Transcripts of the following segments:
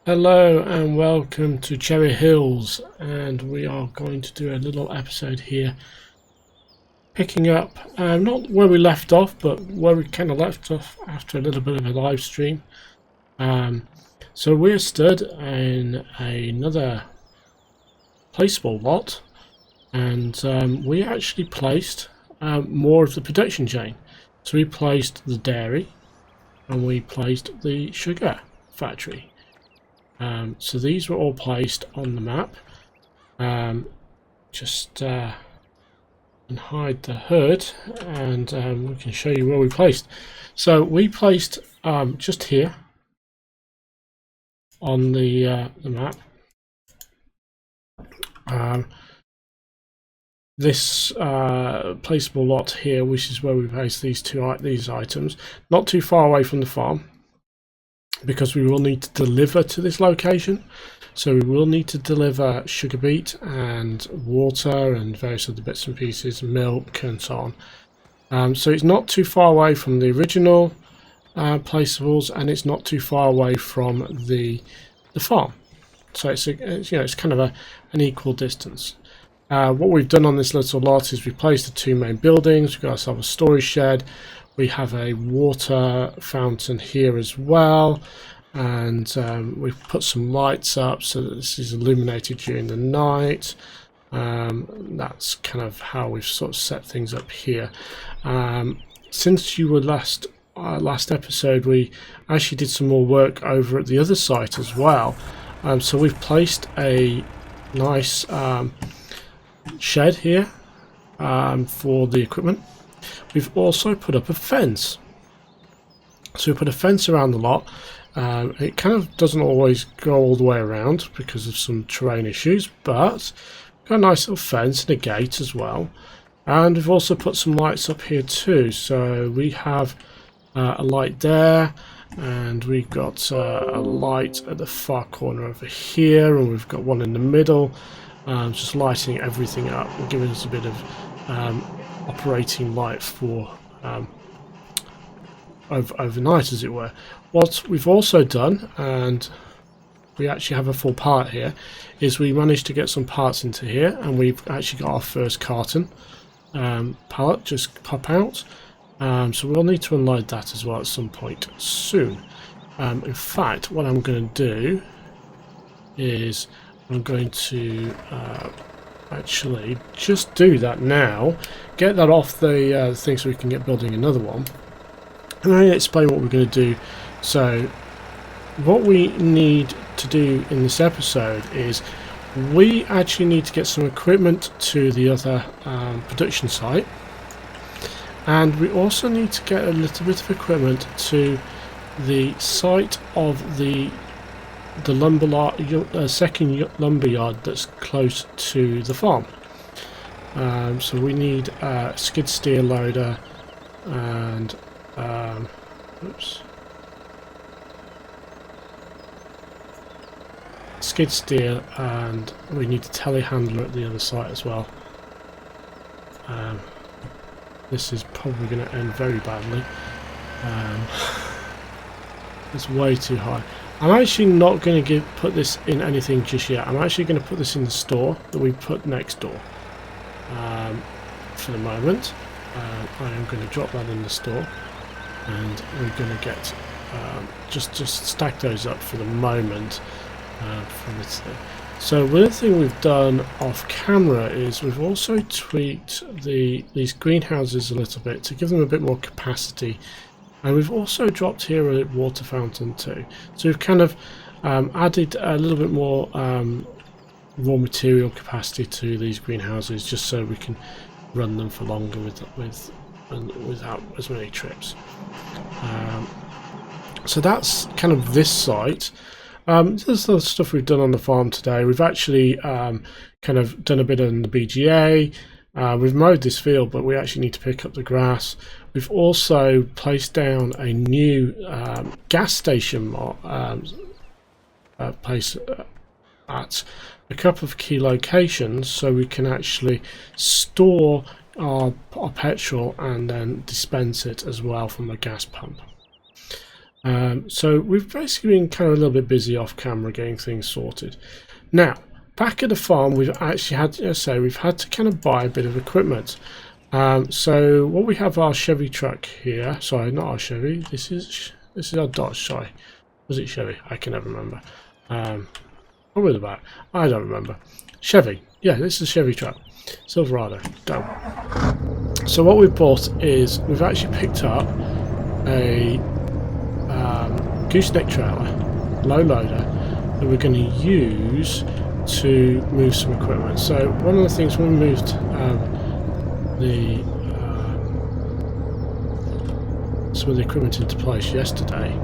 Hello and welcome to Cherry Hills, and we are going to do a little episode here picking up not where we left off, but where we kind of left off after a little bit of a live stream. So we're stood in another placeable lot, and we actually placed more of the production chain. So we placed the dairy and we placed the sugar factory. So these were all placed on the map. Just hide the hood, and we can show you where we placed. So we placed just here on the map. This placeable lot here, which is where we placed these items, not too far away from the farm, because we will need to deliver to this location. So we will need to deliver sugar beet and water and various other bits and pieces, milk and so on. So it's not too far away from the original placeables, and it's not too far away from the farm. So it's kind of an equal distance. What we've done on this little lot is we placed the two main buildings. We've got ourselves a storage shed. We have a water fountain here as well, and we've put some lights up so that this is illuminated during the night. That's kind of how we've sort of set things up here. Since you were last episode, we actually did some more work over at the other site as well. So we've placed a nice shed here for the equipment. We've also put up a fence. So we put a fence around the lot. It kind of doesn't always go all the way around because of some terrain issues, but got a nice little fence and a gate as well. And we've also put some lights up here too. So we have a light there, and we've got a light at the far corner over here, and we've got one in the middle, just lighting everything up and giving us a bit of operating light for overnight, as it were. What we've also done, and we actually have a full part here, is we managed to get some parts into here, and we've actually got our first carton pallet just pop out. So we'll need to unload that as well at some point soon. In fact, what I'm going to do is I'm going to actually just do that now, get that off the thing so we can get building another one, and then explain what we're going to do. So what we need to do in this episode is we actually need to get some equipment to the other production site, and we also need to get a little bit of equipment to the site of the second lumber yard that's close to the farm. So we need a skid steer loader and skid steer, and we need a telehandler at the other site as well. This is probably going to end very badly. It's way too high. I'm actually not going to put this in anything just yet. I'm actually going to put this in the store that we put next door. For the moment, I am going to drop that in the store, and we're going to get just stack those up for the moment. For this thing. So one thing we've done off camera is we've also tweaked these greenhouses a little bit to give them a bit more capacity. And we've also dropped here a water fountain too. So we've kind of added a little bit more raw material capacity to these greenhouses, just so we can run them for longer without as many trips. So that's kind of this site. There's the stuff we've done on the farm today. We've actually kind of done a bit on the BGA. We've mowed this field, but we actually need to pick up the grass. We've also placed down a new gas station place at a couple of key locations, so we can actually store our petrol and then dispense it as well from a gas pump. So we've basically been kind of a little bit busy off camera getting things sorted. Now, back at the farm, we've actually had, we've had to kind of buy a bit of equipment. So what we have our Chevy truck here. Sorry, not our Chevy. This is our Dodge. Sorry, was it Chevy? I can never remember. What was it about? I don't remember. Chevy. Yeah, this is a Chevy truck. Silverado. Go. So what we've bought is we've actually picked up a gooseneck trailer, low loader, that we're going to use to move some equipment. So one of the things when we moved some of the equipment into place yesterday,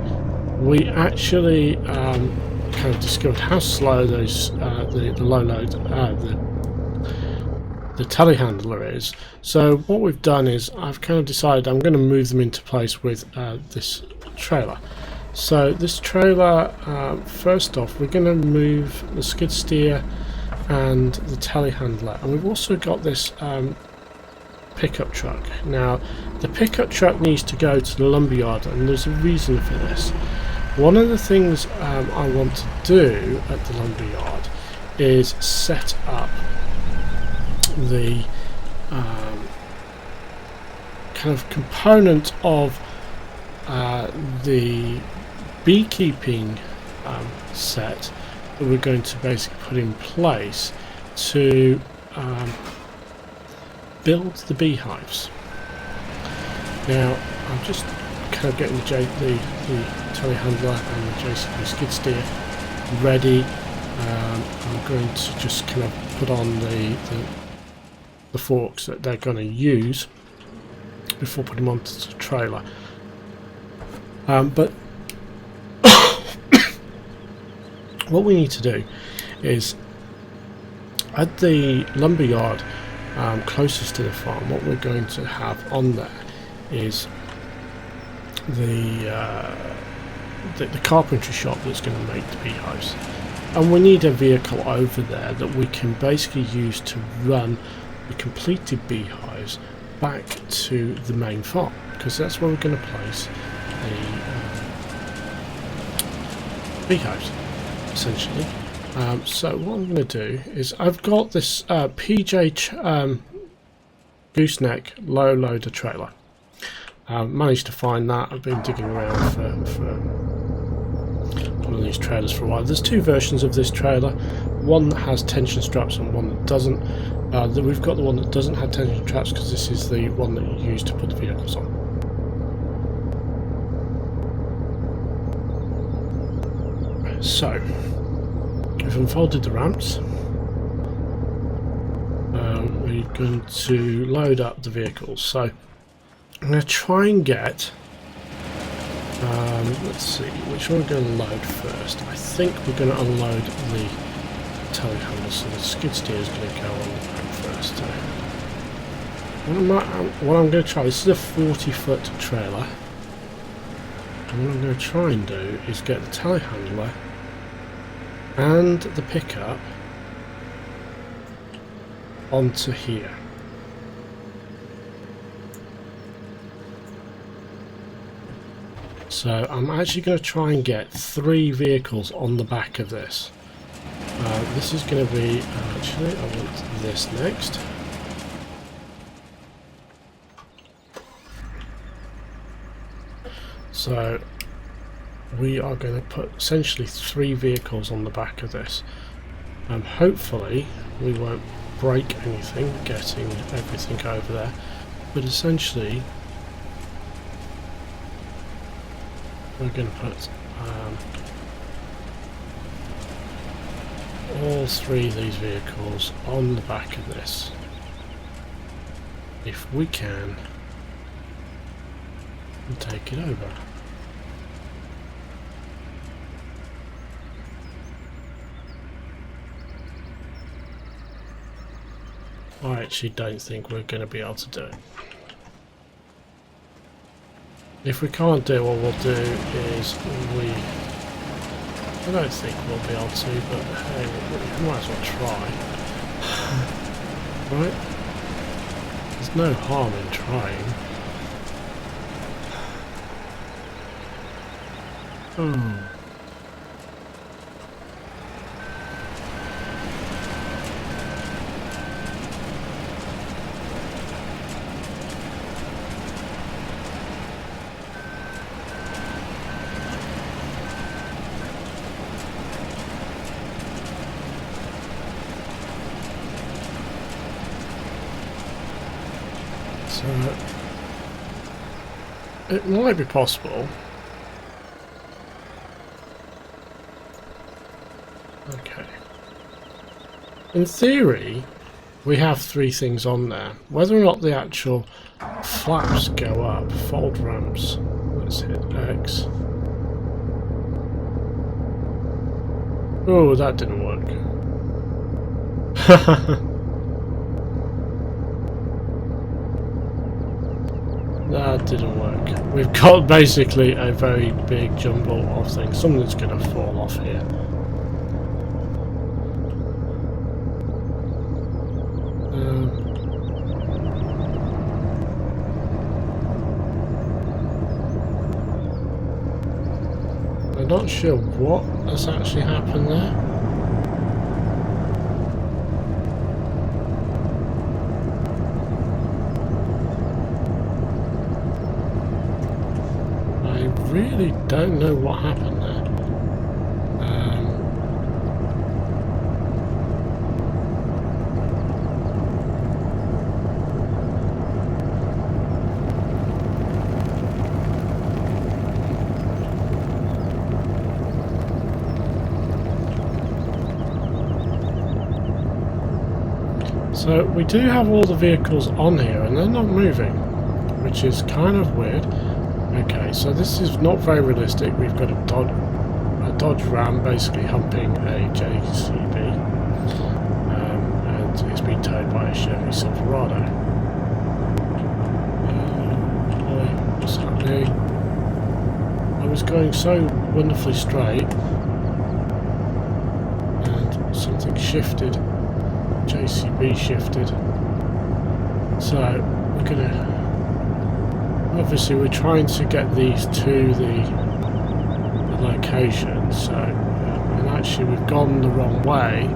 we actually kind of discovered how slow those the low load the telehandler is. So what we've done is I've kind of decided I'm going to move them into place with this trailer. So this trailer, first off, we're going to move the skid steer and the telehandler, and we've also got this pickup truck. Now the pickup truck needs to go to the lumberyard, and there's a reason for this. One of the things I want to do at the lumberyard is set up the kind of component of the beekeeping set that we're going to basically put in place to build the beehives. Now I'm just kind of getting the telehandler and the JCB skid steer ready. I'm going to just kind of put on the forks that they're going to use before putting them onto the trailer. But what we need to do is at the lumberyard closest to the farm, what we're going to have on there is the carpentry shop that's going to make the beehives, and we need a vehicle over there that we can basically use to run the completed beehives back to the main farm, because that's where we're going to place the beehives essentially. So what I'm going to do is I've got this PJ gooseneck low loader trailer. Managed to find that. I've been digging around for one of these trailers for a while. There's two versions of this trailer, one that has tension straps and one that doesn't. We've got the one that doesn't have tension straps because this is the one that you use to put the vehicles on. So we've unfolded the ramps. We're going to load up the vehicles. So I'm going to try and get, let's see, which one we're going to load first. I think we're going to unload the telehandler, so the skid steer is going to go on the back first. What I'm going to try, this is a 40-foot trailer, and what I'm going to try and do is get the telehandler and the pickup onto here. So I'm actually going to try and get 3 vehicles on the back of this. This is going to be, actually I want this next. So we are going to put essentially 3 vehicles on the back of this. Hopefully we won't break anything getting everything over there, but essentially we're going to put all 3 of these vehicles on the back of this, if we can, and take it over. I actually don't think we're going to be able to do it. If we can't do it, what we'll do is I don't think we'll be able to, but hey, we might as well try. Right? There's no harm in trying. So it might be possible. Okay. In theory, we have 3 things on there. Whether or not the actual flaps go up, fold ramps. Let's hit X. Oh, that didn't work. That didn't work. We've got basically a very big jumble of things. Something's going to fall off here. I'm not sure what has actually happened there. I really don't know what happened there. So we do have all the vehicles on here and they're not moving, which is kind of weird. Okay, so this is not very realistic. We've got a Dodge Ram basically humping a JCB, and it's been towed by a Chevy Silverado. What's happening? I was going so wonderfully straight and something shifted. JCB shifted. So we're gonna... Obviously we're trying to get these to the location, so and actually we've gone the wrong way,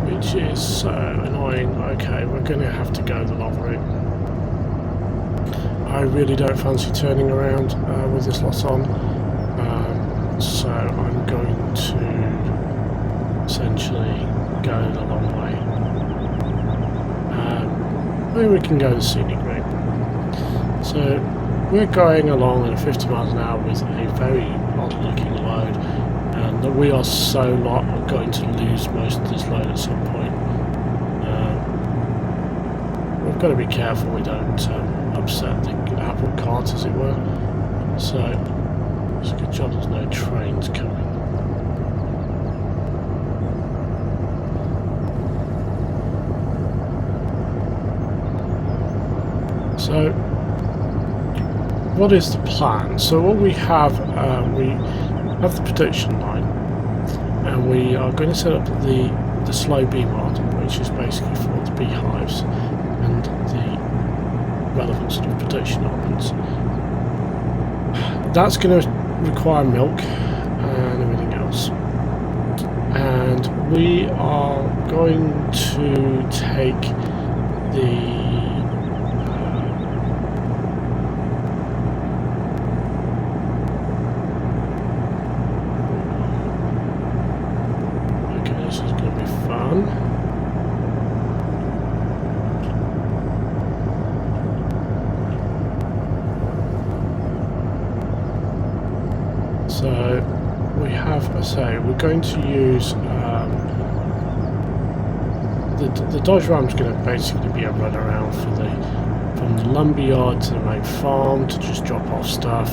which is so annoying. Okay, we're going to have to go the long route. I really don't fancy turning around with this lot on, so I'm going to essentially go the long way. Maybe we can go the scenic route. So we're going along at 50 miles an hour with a very odd looking load, and we are so going to lose most of this load at some point. We've got to be careful we don't upset the apple cart, as it were. So it's a good job there's no trains coming. So what is the plan? So what we have the production line, and we are going to set up the slow bee mod, which is basically for the beehives and the relevant sort of production elements. That's going to require milk and everything else, and we are going to take the we're going to use the Dodge Ram's going to basically be a run around from the lumberyard to the main farm to just drop off stuff.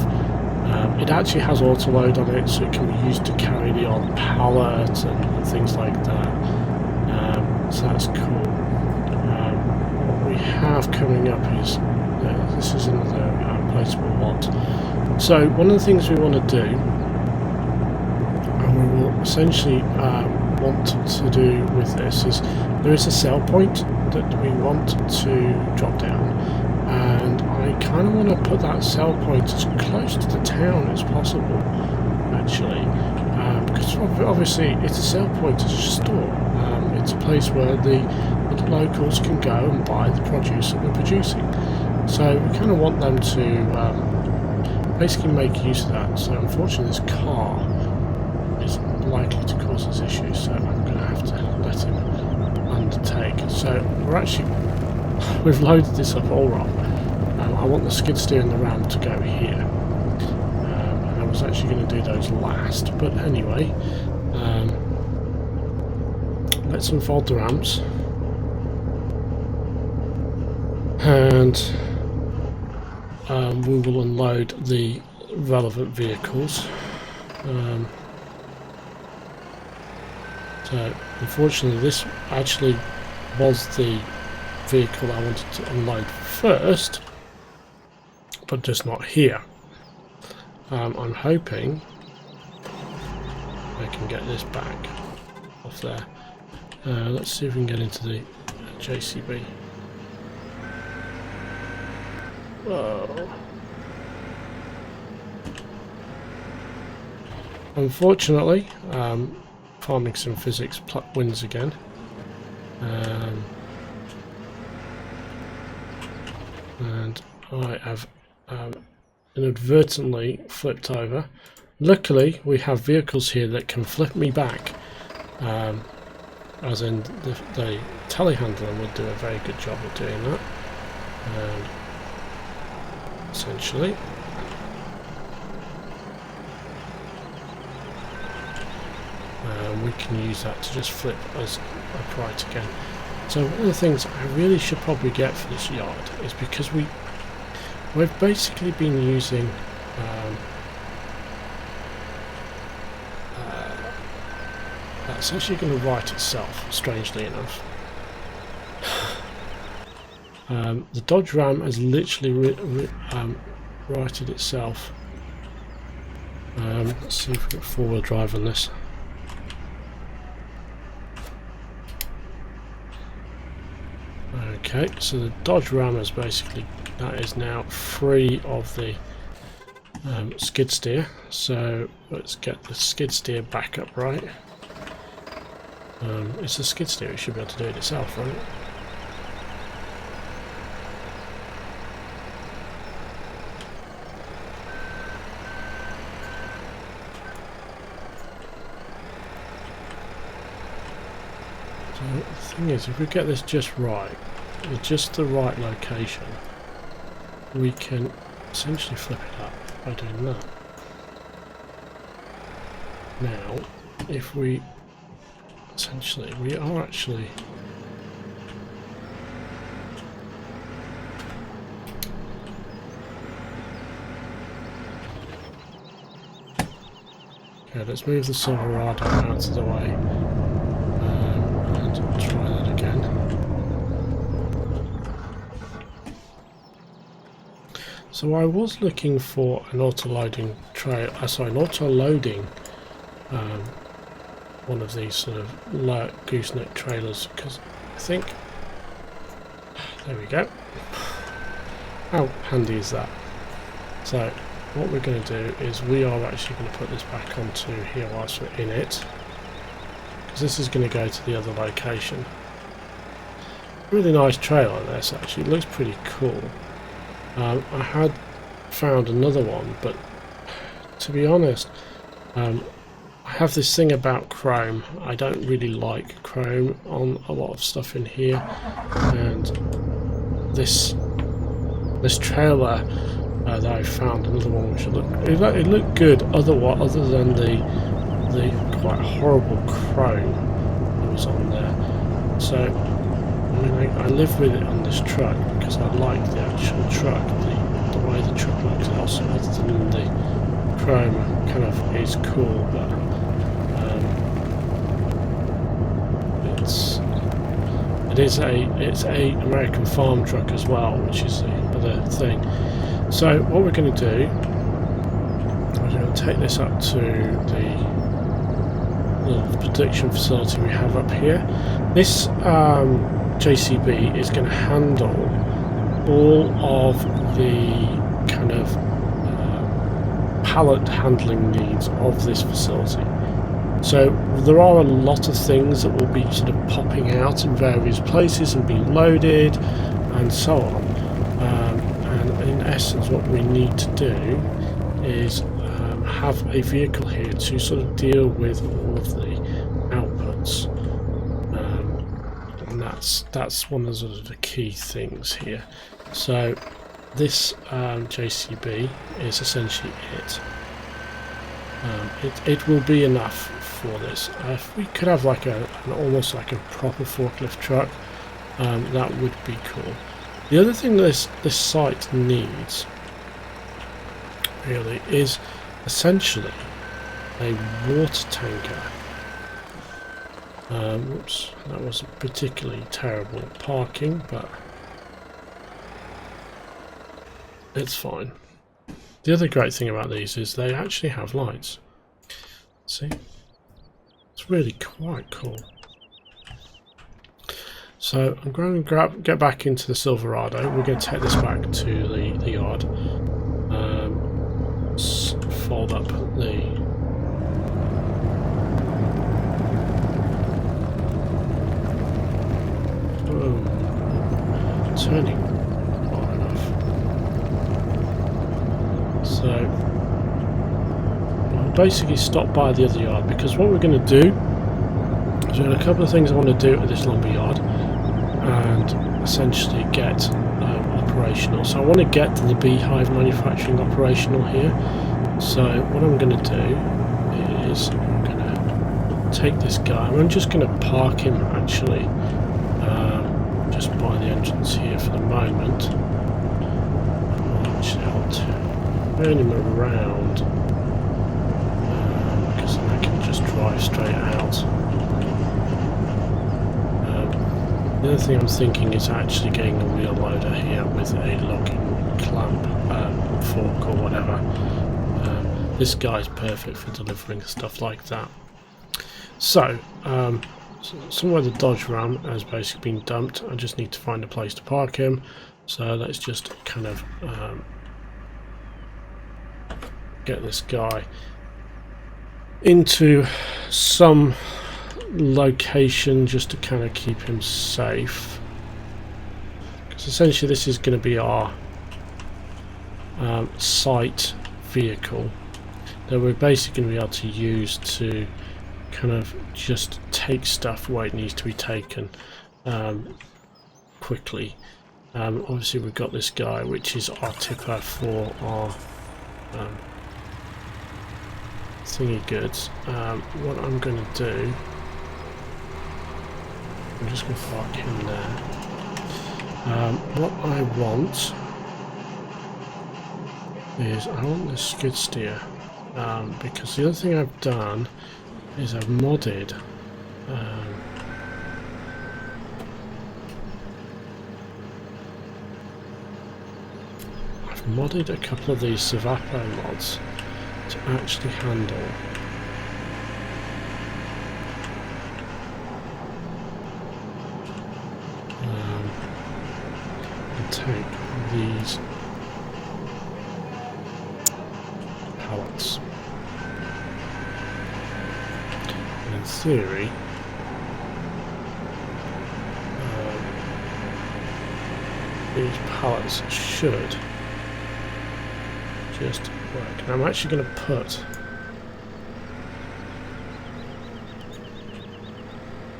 It actually has auto load on it, so it can be used to carry the odd pallet and things like that. So that's cool. What we have coming up is this is another placeable lot. So one of the things we want to do, we will essentially want to do with this, is there is a sell point that we want to drop down, and I kind of want to put that sell point as close to the town as possible. actually, because obviously it's a sale point, it's a store. It's a place where the locals can go and buy the produce that we're producing. So we kind of want them to basically make use of that. So unfortunately this car is likely to cause us issues, so I'm going to have to let him undertake. So we've loaded this up all wrong. I want the skid steer and the ram to go here. And I was actually going to do those last, but anyway, let's unfold the rams. And we will unload the relevant vehicles. So unfortunately this actually was the vehicle I wanted to unload first, but just not here. I'm hoping I can get this back off there. Let's see if we can get into the JCB. Whoa. Unfortunately, Farming Sim Physics wins again. And I have inadvertently flipped over. Luckily, we have vehicles here that can flip me back, as in the telehandler would do a very good job of doing that. Essentially. We can use that to just flip us upright again. So one of the things I really should probably get for this yard is, because we've basically been using that's actually going to write itself, strangely enough. The Dodge Ram has literally righted itself. Let's see if we get four-wheel drive on this. Okay, so the Dodge Ram is basically, that is now free of the skid steer. So let's get the skid steer back up right. It's the skid steer, it should be able to do it itself, right? So the thing is, if we get this just right, with just the right location, we can essentially flip it up by doing that. Now, if we essentially, we are actually okay, let's move the Silverado out of the way and try that again. So I was looking for an auto-loading one of these sort of gooseneck trailers, because I think, there we go. How handy is that? So what we're going to do is we are actually going to put this back onto here whilst we're in it, because this is going to go to the other location. Really nice trailer this, actually, it looks pretty cool. I had found another one, but to be honest, I have this thing about chrome. I don't really like chrome on a lot of stuff in here, and this trailer that I found another one which it looked good other than the quite horrible chrome that was on there. So I mean, I live with it on this truck because I like the actual truck, the way the truck looks. Also, other than the chrome kind of is cool, but it's a American farm truck as well, which is the other thing. So what we're going to do, we're going to take this up to the little production facility we have up here. This JCB is going to handle all of the kind of pallet handling needs of this facility. So there are a lot of things that will be sort of popping out in various places and being loaded and so on. And in essence what we need to do is have a vehicle here to sort of deal with all of the outputs. And that's one of the, sort of the key things here. So this JCB is essentially it. It will be enough for this. If we could have like an almost like a proper forklift truck, that would be cool. The other thing this site needs really is essentially a water tanker. Whoops, that was a particularly terrible parking, but it's fine. The other great thing about these is they actually have lights. See? It's really quite cool. So I'm going to get back into the Silverado. We're going to take this back to the yard. Fold up the turning far enough. So I'll basically stop by the other yard, because what we're going to do is we've got a couple of things I want to do at this lumber yard and essentially get operational. So I want to get the beehive manufacturing operational here. So what I'm going to do is I'm going to take this guy. I'm just going to park him actually just by the entrance here for the moment. Actually, I'll turn him around because then I can just drive straight out. The other thing I'm thinking is actually getting a wheel loader here with a logging clamp, fork or whatever. This guy's perfect for delivering stuff like that. So, somewhere the Dodge Ram has basically been dumped. I just need to find a place to park him. So let's just kind of get this guy into some location just to kind of keep him safe. Because essentially this is going to be our site vehicle that we're basically going to be able to use to kind of just take stuff where it needs to be taken quickly. Obviously we've got this guy which is our tipper for our thingy goods. What I'm going to do, I'm just going to park him there. What I want is I want the skid steer. Because the other thing I've done is I've modded a couple of these SVAPA mods to actually handle and take these pallets. In theory, these pallets should just work. And I'm actually going to put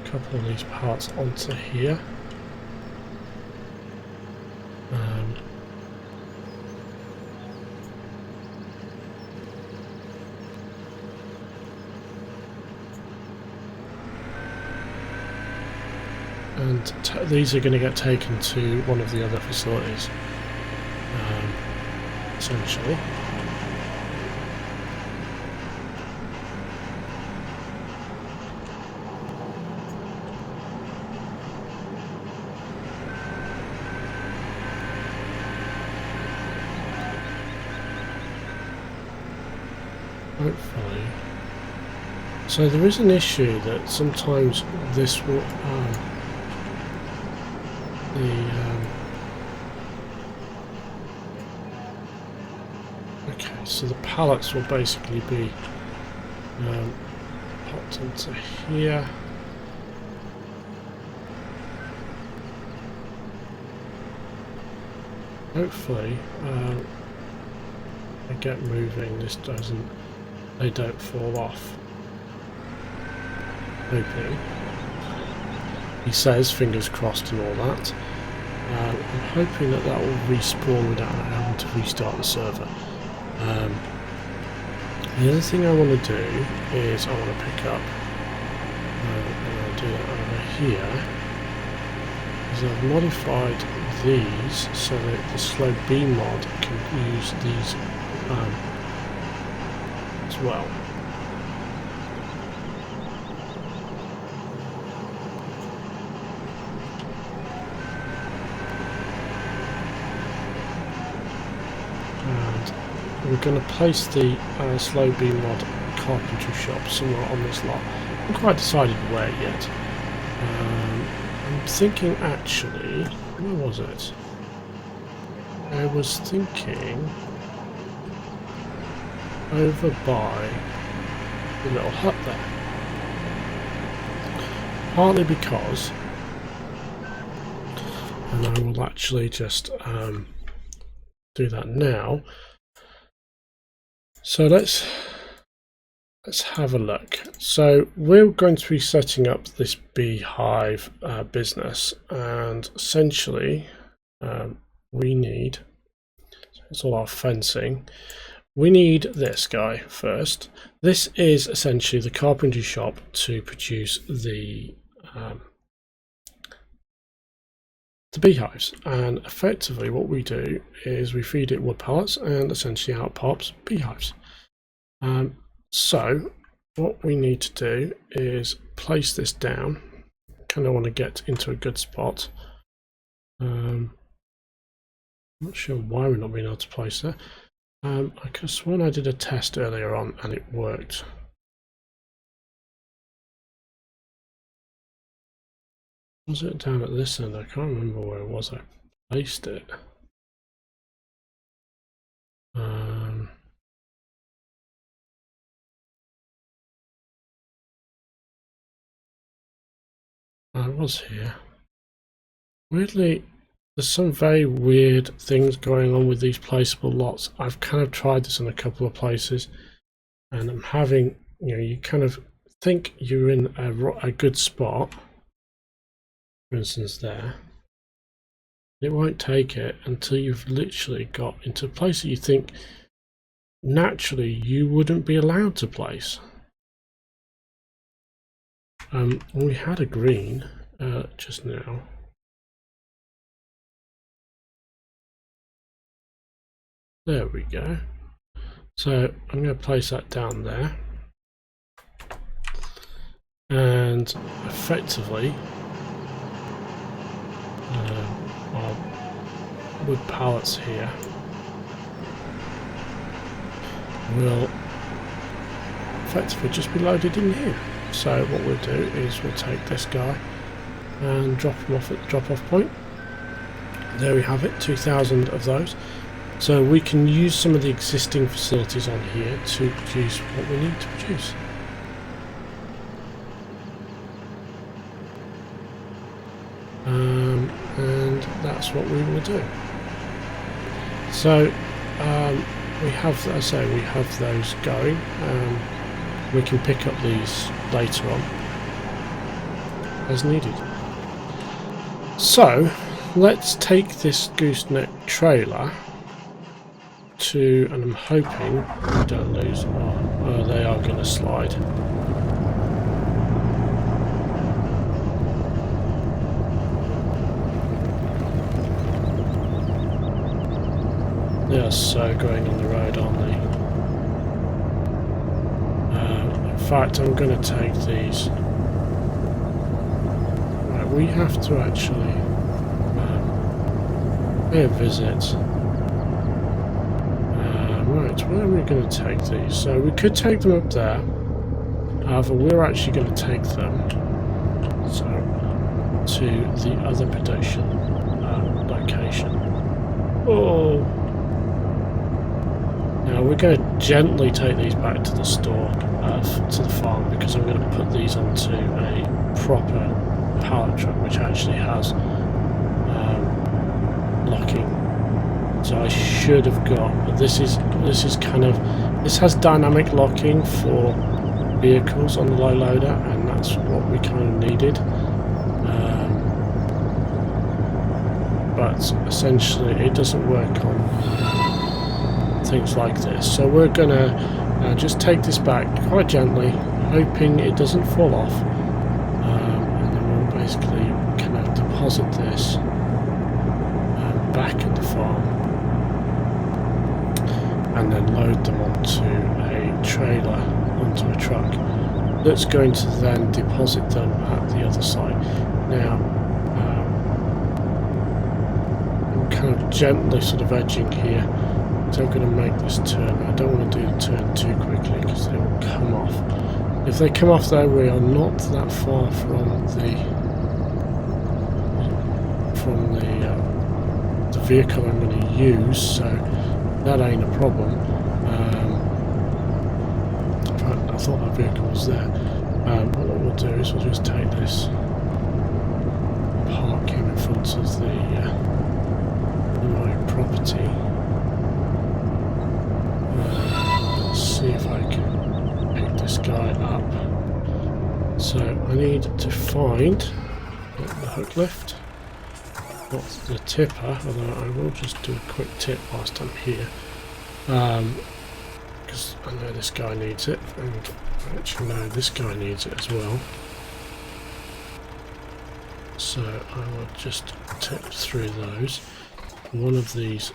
a couple of these parts onto here. And these are going to get taken to one of the other facilities, essentially. Hopefully. So there is an issue that sometimes this will okay, so the pallets will basically be popped into here. Hopefully they get moving, they don't fall off. Hoping. He says fingers crossed and all that. I'm hoping that will respawn without having to restart the server. The other thing I want to do is I want to pick up, and I'll do that over here, is I've modified these so that the slow B mod can use these as well. We're going to place the slow B mod carpentry shop somewhere on this lot. I haven't quite decided where yet. I'm thinking actually, where was it? I was thinking over by the little hut there. Partly because, and I will actually just do that now. So let's have a look. So we're going to be setting up this beehive business, and essentially we need, so it's all our fencing. We need this guy first. This is essentially the carpentry shop to produce the beehives, and effectively what we do is we feed it wood pellets and essentially out pops beehives. So what we need to do is place this down. Kind of want to get into a good spot. I'm not sure why we're not being able to place it. I could have sworn I did a test earlier on and it worked. Was it down at this end? I can't remember where it was I placed it. I was here. Weirdly, there's some very weird things going on with these placeable lots. I've kind of tried this in a couple of places, and I'm having, you kind of think you're in a good spot. For instance, there. It won't take it until you've literally got into a place that you think naturally you wouldn't be allowed to place. We had a green just now. There we go. So I'm going to place that down there, and effectively our wood pallets here will effectively just be loaded in here. So what we'll do is we'll take this guy and drop him off at the drop-off point. There we have it, 2,000 of those. So we can use some of the existing facilities on here to produce what we need to produce. And that's what we will do. So we have, as I say, we have those going. We can pick up these later on as needed. So let's take this gooseneck trailer to, and I'm hoping we don't lose. Oh, they are going to slide. They are so going on the road, aren't they? In fact, I'm going to take these. Right, we have to actually pay a visit. Right, where are we going to take these? So we could take them up there. However, we're actually going to take them to the other production location. Oh! Now we're going to gently take these back to the store, to the farm, because I'm going to put these onto a proper pallet truck which actually has locking. So I should have got, but this is kind of, this has dynamic locking for vehicles on the low loader, and that's what we kind of needed. But essentially it doesn't work on things like this. So we're gonna just take this back quite gently, hoping it doesn't fall off, and then we'll basically kind of deposit this back at the farm, and then load them onto a trailer, onto a truck that's going to then deposit them at the other side. Now I'm kind of gently sort of edging here, so I'm going to make this turn. I don't want to do the turn too quickly because they will come off. If they come off there, we are not that far from the vehicle I'm going to use, so that ain't a problem. In fact, I thought that vehicle was there. What we'll do is we'll just take this, park him in front of my property. Let's see if I can pick this guy up. So I need to find the hook lift, not the tipper, although I will just do a quick tip whilst I'm here, because I know this guy needs it, and I actually know this guy needs it as well. So I will just tip through those. One of these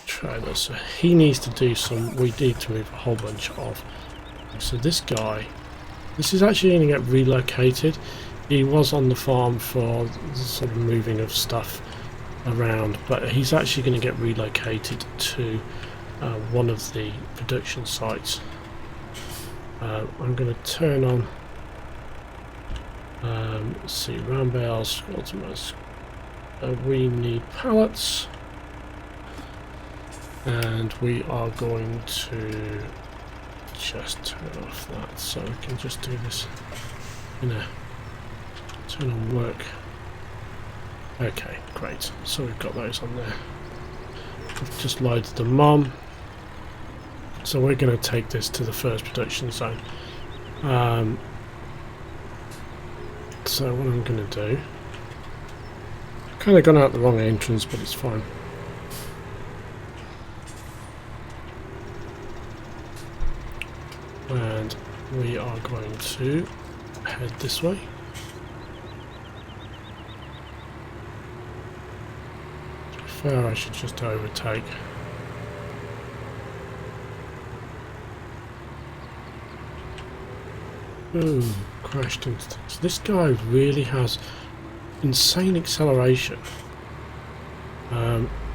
trailers, so he needs to do some, we need to move a whole bunch of. So this guy, this is actually going to get relocated. He was on the farm for the sort of moving of stuff around, but he's actually going to get relocated to one of the production sites. I'm going to turn on, let's see, round bales, ultimates. We need pallets, and we are going to just turn off that, so we can just do this in a turn on work. Okay, great. So we've got those on there. We've just loaded them on. So we're going to take this to the first production zone. So what I'm going to do, kind of gone out the wrong entrance, but it's fine. And we are going to head this way. To be fair, I should just overtake. Ooh, crashed instance. This guy really has insane acceleration.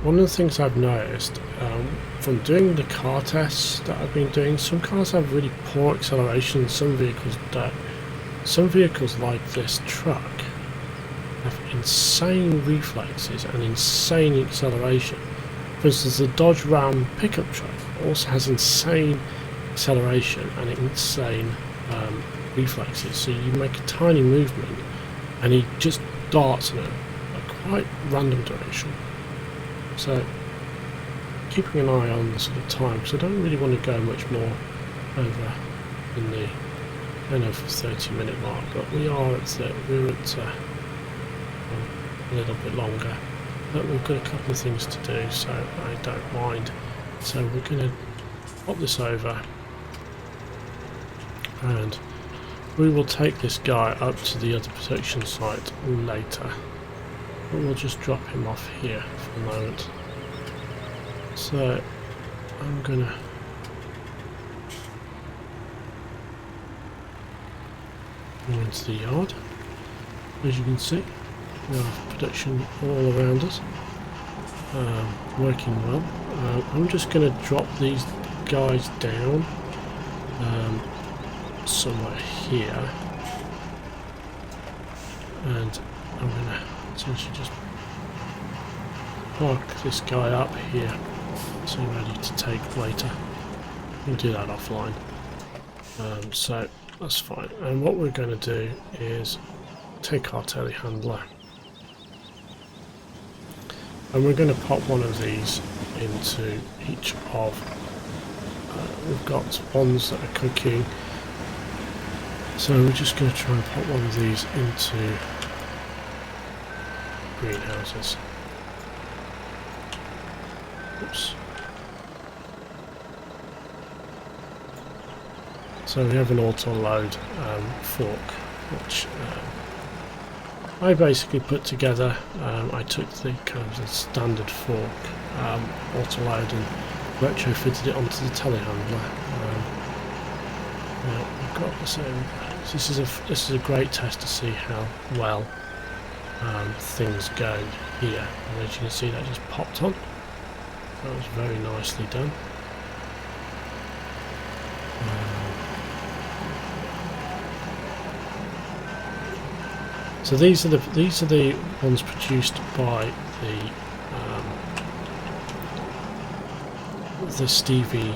One of the things I've noticed from doing the car tests that I've been doing, some cars have really poor acceleration, some vehicles don't. Some vehicles like this truck have insane reflexes and insane acceleration. For instance, the Dodge Ram pickup truck also has insane acceleration and insane reflexes. So you make a tiny movement and he just darts in a quite random direction. So keeping an eye on the sort of time, because I don't really want to go much more over in the 30-minute mark, but we're at a little bit longer, but we've got a couple of things to do, so I don't mind. So we're going to pop this over, and we will take this guy up to the other production site later. But we'll just drop him off here for the moment. So I'm gonna go into the yard. As you can see, we have production all around us, working well. I'm just going to drop these guys down somewhere here, and I'm going to essentially just park this guy up here so ready to take later. we'll do that offline. So that's fine. And what we're going to do is take our telehandler, and we're going to pop one of these into each of. We've got ones that are cooking, so we're just going to try and pop one of these into greenhouses. Oops. So we have an auto load fork, which I basically put together. I took the kind of the standard fork auto load and retrofitted it onto the telehandler. Now we've got this is a great test to see how well things go here. And as you can see, that just popped on. That was very nicely done. So these are the ones produced by the Stevie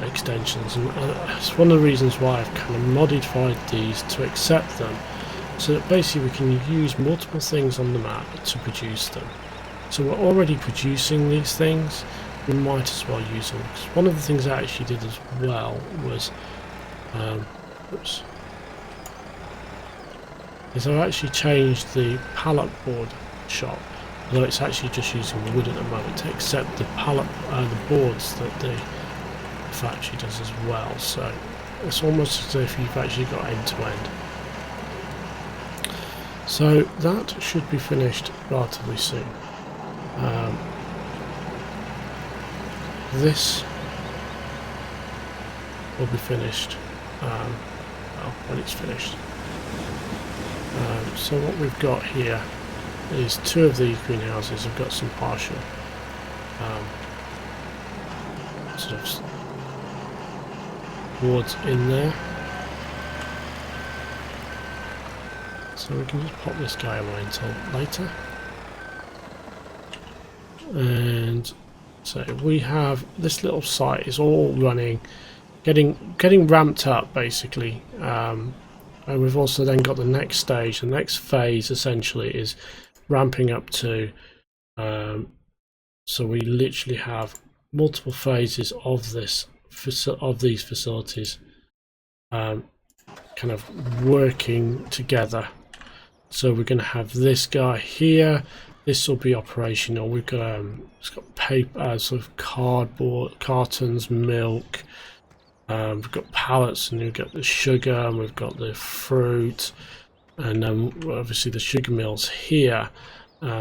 extensions, and it's one of the reasons why I've kind of modified these to accept them, so that basically we can use multiple things on the map to produce them. So we're already producing these things, we might as well use them. Because one of the things I actually did as well was is I actually changed the pallet board shop, although it's actually just using wood at the moment, to accept the the boards that the factory does as well. So it's almost as if you've actually got end to end. So that should be finished relatively soon. This will be finished well, when it's finished. So what we've got here is two of these greenhouses have got some partial sort of boards in there. So we can just pop this guy away until later. And so we have this little site is all running, getting ramped up basically. And we've also then got the next stage. The next phase essentially is ramping up to. So we literally have multiple phases of these facilities, kind of working together. So we're going to have this guy here. This will be operational. We've got it's got paper, sort of cardboard, cartons, milk. We've got pallets, and we've got the sugar, and we've got the fruit, and obviously the sugar mills here,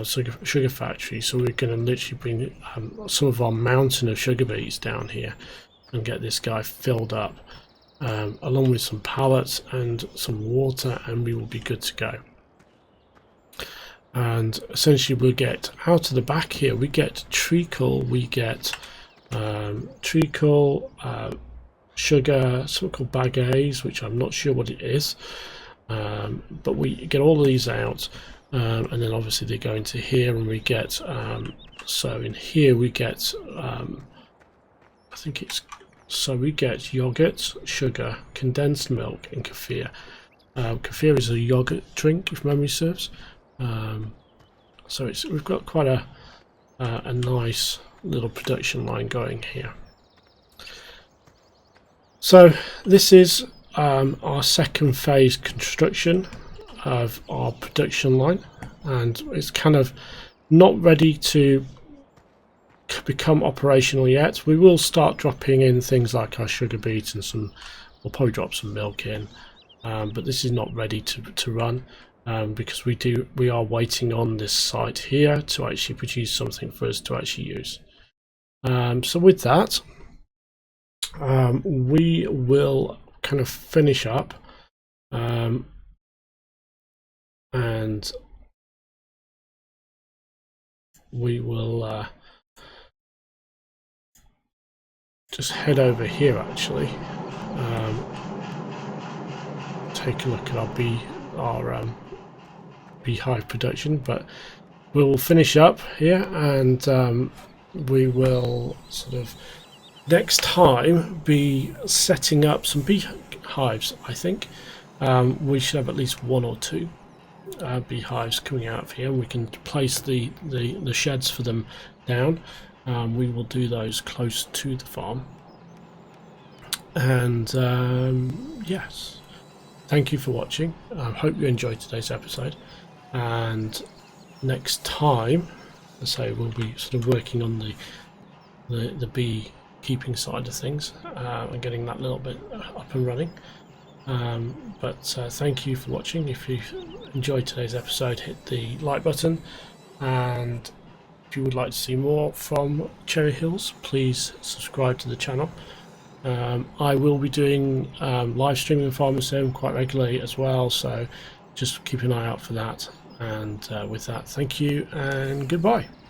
sugar factory. So we're going to literally bring some of our mountain of sugar beets down here and get this guy filled up, along with some pallets and some water, and we will be good to go. And essentially we'll get out of the back here, we get treacle, sugar, something called bagasse, which I'm not sure what it is, but we get all of these out, and then obviously they go into here, and we get so in here we get we get yogurt, sugar, condensed milk, and kefir. Kefir is a yogurt drink, if memory serves. So we've got quite a nice little production line going here. So this is our second phase construction of our production line, and it's kind of not ready to become operational yet. We will start dropping in things like our sugar beets and we'll probably drop some milk in, but this is not ready to run, because we are waiting on this site here to actually produce something for us to actually use. So with that, we will kind of finish up, and we will just head over here actually, take a look at our beehive production, but we will finish up here, and we will sort of next time be setting up some beehives. I think we should have at least 1 or 2 beehives coming out of here. We can place the sheds for them down. We will do those close to the farm. And yes, thank you for watching. I hope you enjoyed today's episode, and next time, I say, we'll be sort of working on the beekeeping side of things and getting that little bit up and running. But thank you for watching. If you enjoyed today's episode, hit the like button, and if you would like to see more from Cherry Hills, please subscribe to the channel. I will be doing live streaming Farmer Sim quite regularly as well, so just keep an eye out for that. And with that, thank you and goodbye.